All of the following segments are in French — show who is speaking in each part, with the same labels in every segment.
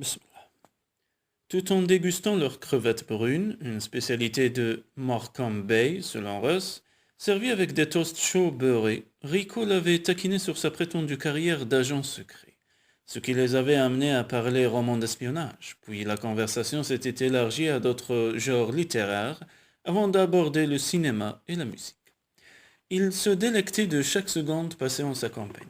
Speaker 1: Bismillah. Tout en dégustant leurs crevettes brunes, une spécialité de Morecambe Bay selon Russ, servie avec des toasts chauds beurrés, Rico l'avait taquiné sur sa prétendue carrière d'agent secret, ce qui les avait amenés à parler romans d'espionnage, puis la conversation s'était élargie à d'autres genres littéraires avant d'aborder le cinéma et la musique. Il se délectait de chaque seconde passée en sa compagnie.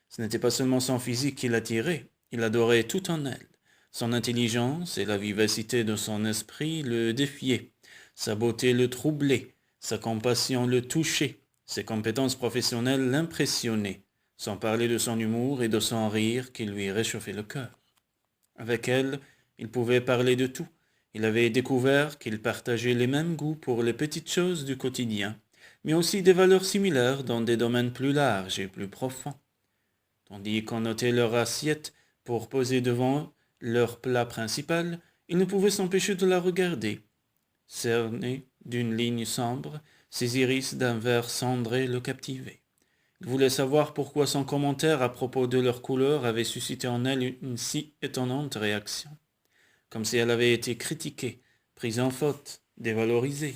Speaker 1: Ce n'était pas seulement son physique qui l'attirait, il adorait tout en elle. Son intelligence et la vivacité de son esprit le défiaient. Sa beauté le troublait, sa compassion le touchait, ses compétences professionnelles l'impressionnaient, sans parler de son humour et de son rire qui lui réchauffaient le cœur. Avec elle, il pouvait parler de tout. Il avait découvert qu'il partageait les mêmes goûts pour les petites choses du quotidien, mais aussi des valeurs similaires dans des domaines plus larges et plus profonds. Tandis qu'on notait leur assiette pour poser devant leur plat principal, il ne pouvait s'empêcher de la regarder. Cernée d'une ligne sombre, ses iris d'un vert cendré le captivaient. Il voulait savoir pourquoi son commentaire à propos de leur couleur avait suscité en elle une si étonnante réaction, comme si elle avait été critiquée, prise en faute, dévalorisée.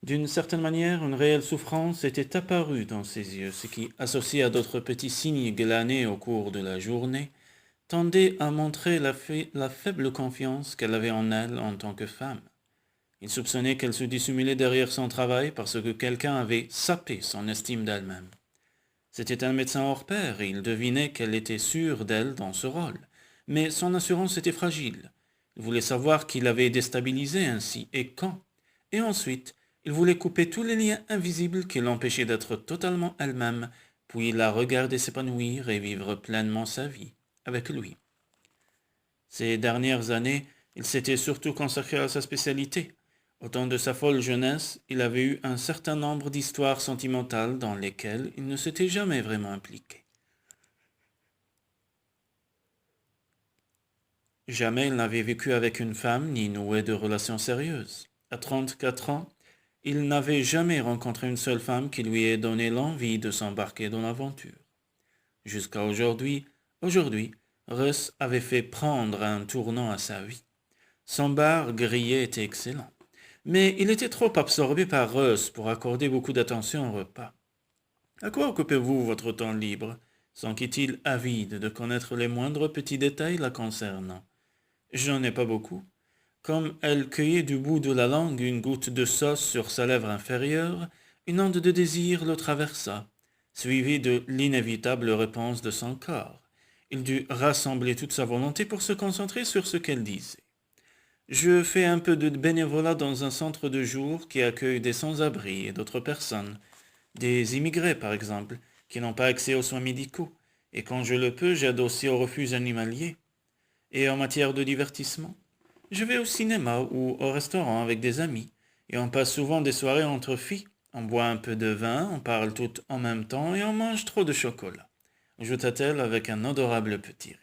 Speaker 1: D'une certaine manière, une réelle souffrance était apparue dans ses yeux, ce qui, associé à d'autres petits signes glanés au cours de la journée, tendait à montrer la faible confiance qu'elle avait en elle en tant que femme. Il soupçonnait qu'elle se dissimulait derrière son travail parce que quelqu'un avait sapé son estime d'elle-même. C'était un médecin hors pair et il devinait qu'elle était sûre d'elle dans ce rôle. Mais son assurance était fragile. Il voulait savoir qui l'avait déstabilisée ainsi et quand. Et ensuite, il voulait couper tous les liens invisibles qui l'empêchaient d'être totalement elle-même, puis la regarder s'épanouir et vivre pleinement sa vie avec lui. Ces dernières années, il s'était surtout consacré à sa spécialité. Au temps de sa folle jeunesse, il avait eu un certain nombre d'histoires sentimentales dans lesquelles il ne s'était jamais vraiment impliqué. Jamais il n'avait vécu avec une femme ni noué de relations sérieuses. À 34 ans, il n'avait jamais rencontré une seule femme qui lui ait donné l'envie de s'embarquer dans l'aventure. Jusqu'à aujourd'hui, Russ avait fait prendre un tournant à sa vie. Son bar grillé était excellent, mais il était trop absorbé par Russ pour accorder beaucoup d'attention au repas. À quoi occupez-vous votre temps libre? S'enquit-il avide de connaître les moindres petits détails la concernant. J'en ai pas beaucoup. Comme elle cueillait du bout de la langue une goutte de sauce sur sa lèvre inférieure, une onde de désir le traversa, suivie de l'inévitable réponse de son corps. Il dut rassembler toute sa volonté pour se concentrer sur ce qu'elle disait. Je fais un peu de bénévolat dans un centre de jour qui accueille des sans-abri et d'autres personnes, des immigrés par exemple, qui n'ont pas accès aux soins médicaux, et quand je le peux, j'aide aussi aux refuges animaliers. Et en matière de divertissement, je vais au cinéma ou au restaurant avec des amis, et on passe souvent des soirées entre filles. On boit un peu de vin, on parle toutes en même temps et on mange trop de chocolat, ajouta-t-elle avec un adorable petit rire.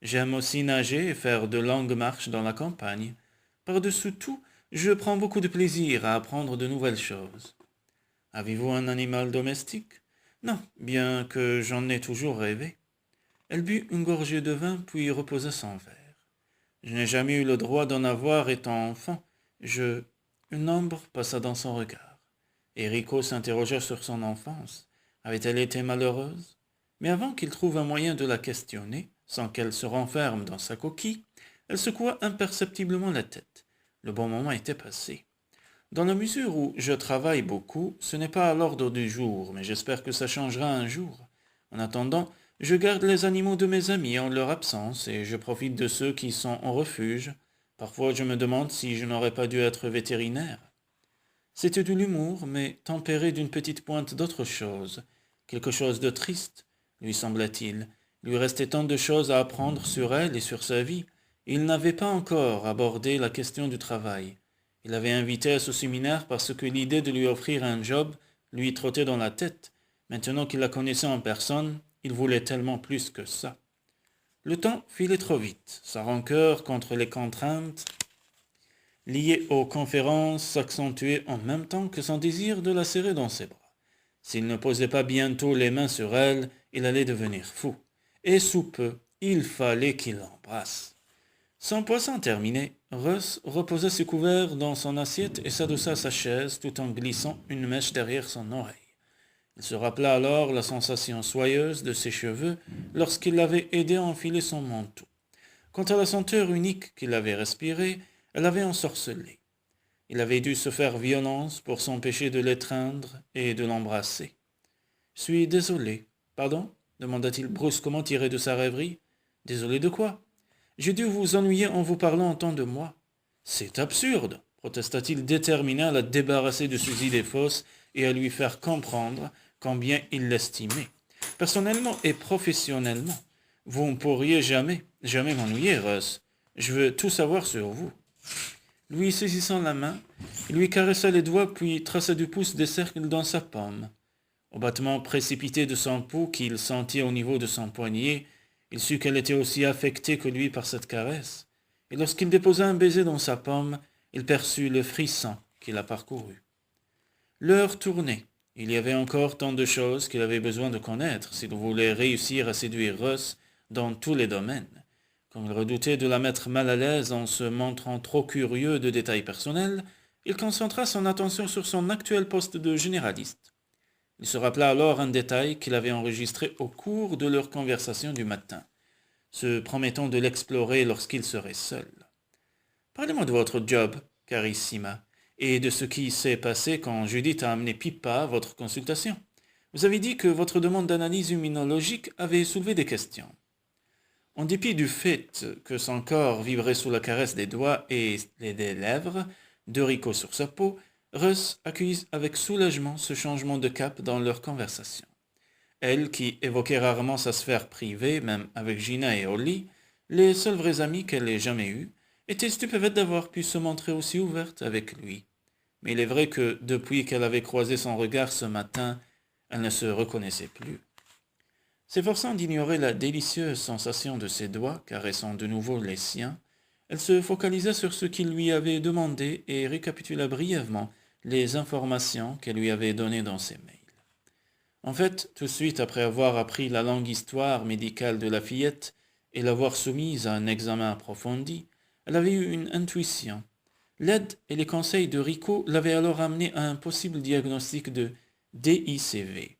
Speaker 1: J'aime aussi nager et faire de longues marches dans la campagne. Par-dessus tout, je prends beaucoup de plaisir à apprendre de nouvelles choses. Avez-vous un animal domestique? Non, bien que j'en ai toujours rêvé. Elle but une gorgée de vin puis reposa son verre. Je n'ai jamais eu le droit d'en avoir étant enfant. Une ombre passa dans son regard. Et Rico s'interrogea sur son enfance. Avait-elle été malheureuse? Mais avant qu'il trouve un moyen de la questionner, sans qu'elle se renferme dans sa coquille, elle secoua imperceptiblement la tête. Le bon moment était passé. Dans la mesure où je travaille beaucoup, ce n'est pas à l'ordre du jour, mais j'espère que ça changera un jour. En attendant, je garde les animaux de mes amis en leur absence et je profite de ceux qui sont en refuge. Parfois je me demande si je n'aurais pas dû être vétérinaire. C'était de l'humour, mais tempéré d'une petite pointe d'autre chose. Quelque chose de triste, lui sembla-t-il. Il lui restait tant de choses à apprendre sur elle et sur sa vie. Il n'avait pas encore abordé la question du travail. Il l'avait invité à ce séminaire parce que l'idée de lui offrir un job lui trottait dans la tête. Maintenant qu'il la connaissait en personne, il voulait tellement plus que ça. Le temps filait trop vite. Sa rancœur contre les contraintes liées aux conférences s'accentuait en même temps que son désir de la serrer dans ses bras. S'il ne posait pas bientôt les mains sur elle, il allait devenir fou. Et sous peu, Il fallait qu'il l'embrasse. Son poisson terminé, Russ reposa ses couverts dans son assiette et s'adossa à sa chaise tout en glissant une mèche derrière son oreille. Il se rappela alors la sensation soyeuse de ses cheveux lorsqu'il l'avait aidé à enfiler son manteau. Quant à la senteur unique qu'il avait respirée, elle avait ensorcelé. Il avait dû se faire violence pour s'empêcher de l'étreindre et de l'embrasser. « Je suis désolé. »« Pardon ?» demanda-t-il brusquement tiré de sa rêverie. « Désolé de quoi ? J'ai dû vous ennuyer en vous parlant autant de moi. »« C'est absurde !» protesta-t-il déterminé à la débarrasser de ses idées fausses et à lui faire comprendre combien il l'estimait. « Personnellement et professionnellement, vous ne pourriez jamais m'ennuyer, Russ. Je veux tout savoir sur vous. » Lui saisissant la main, il lui caressa les doigts puis traça du pouce des cercles dans sa paume. Au battement précipité de son pouls qu'il sentit au niveau de son poignet, il sut qu'elle était aussi affectée que lui par cette caresse, et lorsqu'il déposa un baiser dans sa paume, il perçut le frisson qui la parcourut. L'heure tournait. Il y avait encore tant de choses qu'il avait besoin de connaître s'il voulait réussir à séduire Russ dans tous les domaines. Comme il redoutait de la mettre mal à l'aise en se montrant trop curieux de détails personnels, il concentra son attention sur son actuel poste de généraliste. Il se rappela alors un détail qu'il avait enregistré au cours de leur conversation du matin, se promettant de l'explorer lorsqu'il serait seul. « Parlez-moi de votre job, Carissima, et de ce qui s'est passé quand Judith a amené Pippa à votre consultation. Vous avez dit que votre demande d'analyse immunologique avait soulevé des questions. » En dépit du fait que son corps vibrait sous la caresse des doigts et des lèvres de Rico sur sa peau, Russ accueillit avec soulagement ce changement de cap dans leur conversation. Elle, qui évoquait rarement sa sphère privée, même avec Gina et Holly, les seuls vrais amis qu'elle ait jamais eus, était stupéfaite d'avoir pu se montrer aussi ouverte avec lui. Mais il est vrai que, depuis qu'elle avait croisé son regard ce matin, elle ne se reconnaissait plus. S'efforçant d'ignorer la délicieuse sensation de ses doigts caressant de nouveau les siens, elle se focalisa sur ce qu'il lui avait demandé et récapitula brièvement les informations qu'elle lui avait données dans ses mails. En fait, tout de suite après avoir appris la longue histoire médicale de la fillette et l'avoir soumise à un examen approfondi, elle avait eu une intuition. L'aide et les conseils de Rico l'avaient alors amené à un possible diagnostic de DICV,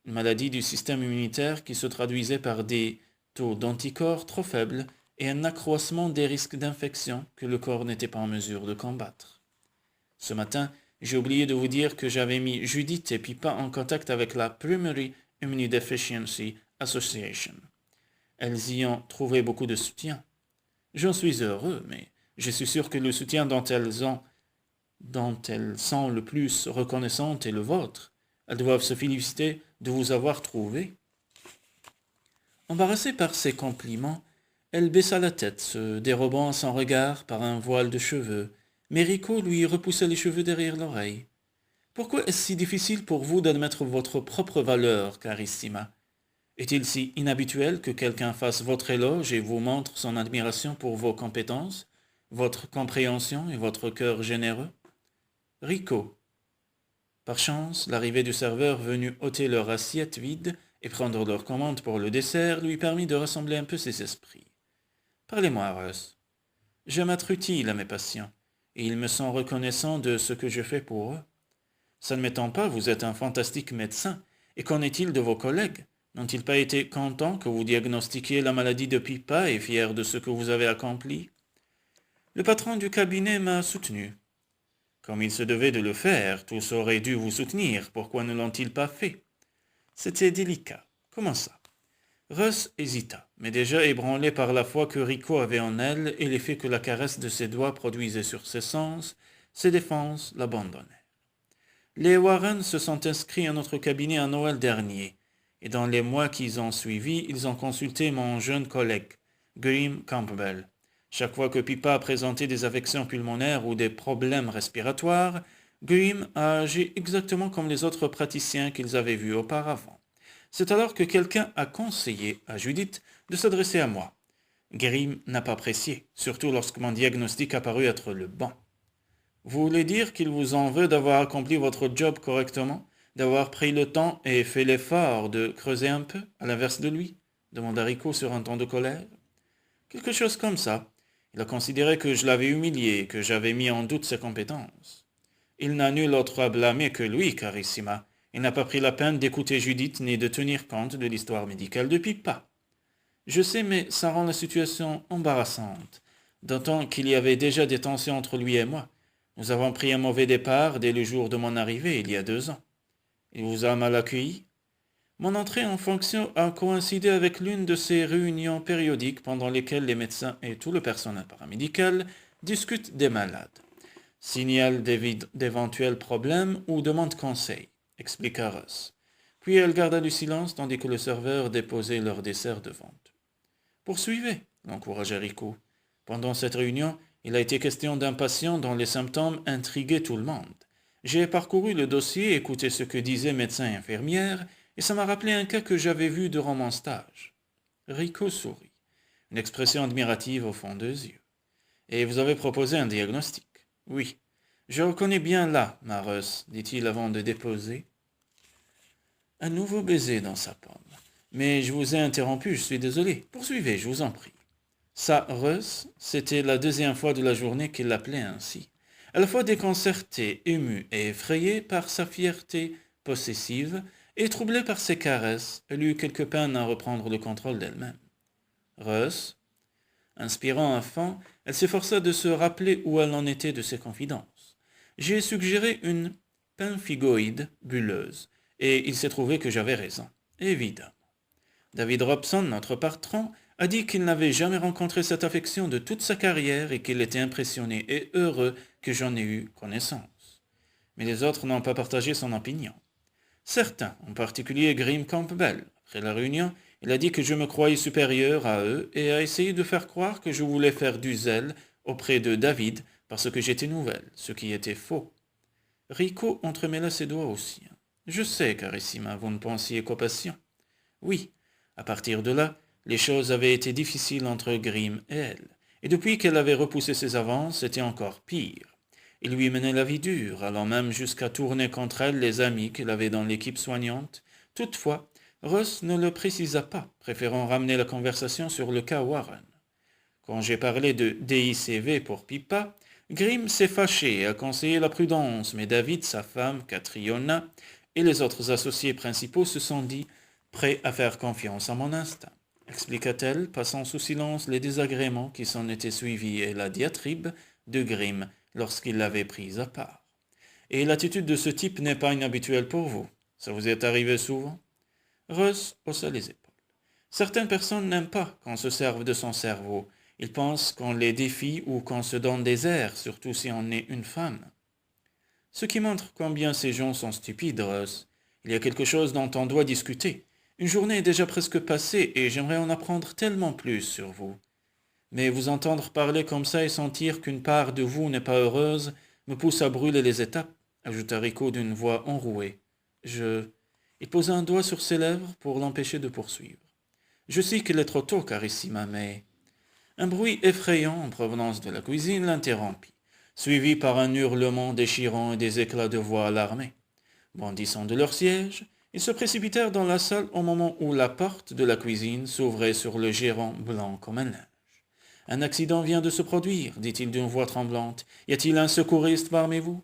Speaker 1: une maladie du système immunitaire qui se traduisait par des taux d'anticorps trop faibles et un accroissement des risques d'infection que le corps n'était pas en mesure de combattre. Ce matin, j'ai oublié de vous dire que j'avais mis Judith et Pippa en contact avec la Primary Immunodeficiency Association. Elles y ont trouvé beaucoup de soutien. J'en suis heureux, mais je suis sûr que le soutien dont elles sont le plus reconnaissantes est le vôtre. Elles doivent se féliciter de vous avoir trouvé. Embarrassée par ces compliments, elle baissa la tête, se dérobant à son regard par un voile de cheveux, mais Rico lui repoussa les cheveux derrière l'oreille. « Pourquoi est-ce si difficile pour vous d'admettre votre propre valeur, Carissima? Est-il si inhabituel que quelqu'un fasse votre éloge et vous montre son admiration pour vos compétences, votre compréhension et votre cœur généreux? » Rico. Par chance, l'arrivée du serveur venu ôter leur assiette vide et prendre leur commande pour le dessert lui permit de rassembler un peu ses esprits. « Parlez-moi, Russ. J'aime être utile à mes patients, et ils me sont reconnaissants de ce que je fais pour eux. Ça ne m'étonne pas, vous êtes un fantastique médecin, et qu'en est-il de vos collègues? N'ont-ils pas été contents que vous diagnostiquiez la maladie de Pippa et fiers de ce que vous avez accompli? Le patron du cabinet m'a soutenu. Comme il se devait de le faire, tous auraient dû vous soutenir, pourquoi ne l'ont-ils pas fait? C'était délicat. Comment ça? Russ hésita, mais déjà ébranlé par la foi que Rico avait en elle et l'effet que la caresse de ses doigts produisait sur ses sens, ses défenses l'abandonnèrent. Les Warren se sont inscrits à notre cabinet en Noël dernier, et dans les mois qui ont suivi, ils ont consulté mon jeune collègue, Graham Campbell. Chaque fois que Pippa a présenté des affections pulmonaires ou des problèmes respiratoires, Graham a agi exactement comme les autres praticiens qu'ils avaient vus auparavant. C'est alors que quelqu'un a conseillé à Judith de s'adresser à moi. Graham n'a pas apprécié, surtout lorsque mon diagnostic a paru être le bon. Vous voulez dire qu'il vous en veut d'avoir accompli votre job correctement, d'avoir pris le temps et fait l'effort de creuser un peu, à l'inverse de lui? demanda Rico sur un ton de colère. Quelque chose comme ça. Il a considéré que je l'avais humilié et que j'avais mis en doute ses compétences. Il n'a nul autre à blâmer que lui, Carissima. Il n'a pas pris la peine d'écouter Judith ni de tenir compte de l'histoire médicale de Pippa. Je sais, mais ça rend la situation embarrassante, d'autant qu'il y avait déjà des tensions entre lui et moi. Nous avons pris un mauvais départ dès le jour de mon arrivée, il y a 2 ans. Il vous a mal accueilli? Mon entrée en fonction a coïncidé avec l'une de ces réunions périodiques pendant lesquelles les médecins et tout le personnel paramédical discutent des malades, signalent d'éventuels problèmes ou demandent conseil, expliqua Russ. Puis elle garda du silence tandis que le serveur déposait leur dessert de vente. Poursuivez, l'encouragea Rico. Pendant cette réunion, il a été question d'un patient dont les symptômes intriguaient tout le monde. J'ai parcouru le dossier, écouté ce que disaient médecins et infirmières, et ça m'a rappelé un cas que j'avais vu durant mon stage. Rico sourit, une expression admirative au fond des yeux. Et vous avez proposé un diagnostic? Oui. Je reconnais bien là, ma Russ, dit-il avant de déposer un nouveau baiser dans sa paume. Mais je vous ai interrompu, je suis désolé. Poursuivez, je vous en prie. Ça, Russ, c'était la 2e fois de la journée qu'il l'appelait ainsi, à la fois déconcerté, ému et effrayé par sa fierté possessive et troublé par ses caresses, elle eut quelque peine à reprendre le contrôle d'elle-même. Russ, inspirant à fond, elle s'efforça de se rappeler où elle en était de ses confidences. J'ai suggéré une pemphigoïde bulleuse, et il s'est trouvé que j'avais raison, évidemment. David Robson, notre patron, a dit qu'il n'avait jamais rencontré cette affection de toute sa carrière et qu'il était impressionné et heureux que j'en ai eu connaissance. Mais les autres n'ont pas partagé son opinion. Certains, en particulier Grim Campbell, après la réunion, il a dit que je me croyais supérieur à eux et a essayé de faire croire que je voulais faire du zèle auprès de David parce que j'étais nouvelle, ce qui était faux. Rico entremêla ses doigts aussi. Je sais, Carissima, vous ne pensiez qu'aux patients. Oui, à partir de là, les choses avaient été difficiles entre Grim et elle, et depuis qu'elle avait repoussé ses avances, c'était encore pire. Il lui menait la vie dure, allant même jusqu'à tourner contre elle les amis qu'il avait dans l'équipe soignante. Toutefois, Russ ne le précisa pas, préférant ramener la conversation sur le cas Warren. Quand j'ai parlé de DICV pour Pippa, Grim s'est fâché et a conseillé la prudence, mais David, sa femme, Catriona, et les autres associés principaux se sont dit prêts à faire confiance à mon instinct, expliqua-t-elle, passant sous silence les désagréments qui s'en étaient suivis et la diatribe de Grim lorsqu'il l'avait prise à part. Et l'attitude de ce type n'est pas inhabituelle pour vous. Ça vous est arrivé souvent? Russ haussa les épaules. Certaines personnes n'aiment pas qu'on se serve de son cerveau. Ils pensent qu'on les défie ou qu'on se donne des airs, surtout si on est une femme. Ce qui montre combien ces gens sont stupides, Russ. Il y a quelque chose dont on doit discuter. Une journée est déjà presque passée et j'aimerais en apprendre tellement plus sur vous. Mais vous entendre parler comme ça et sentir qu'une part de vous n'est pas heureuse me pousse à brûler les étapes, ajouta Rico d'une voix enrouée. Il posa un doigt sur ses lèvres pour l'empêcher de poursuivre. Je sais qu'il est trop tôt, Carissima, mais... Un bruit effrayant en provenance de la cuisine l'interrompit, suivi par un hurlement déchirant et des éclats de voix alarmés. Bondissant de leur siège, ils se précipitèrent dans la salle au moment où la porte de la cuisine s'ouvrait sur le gérant blanc comme un linge. « Un accident vient de se produire, dit-il d'une voix tremblante. Y a-t-il un secouriste parmi vous?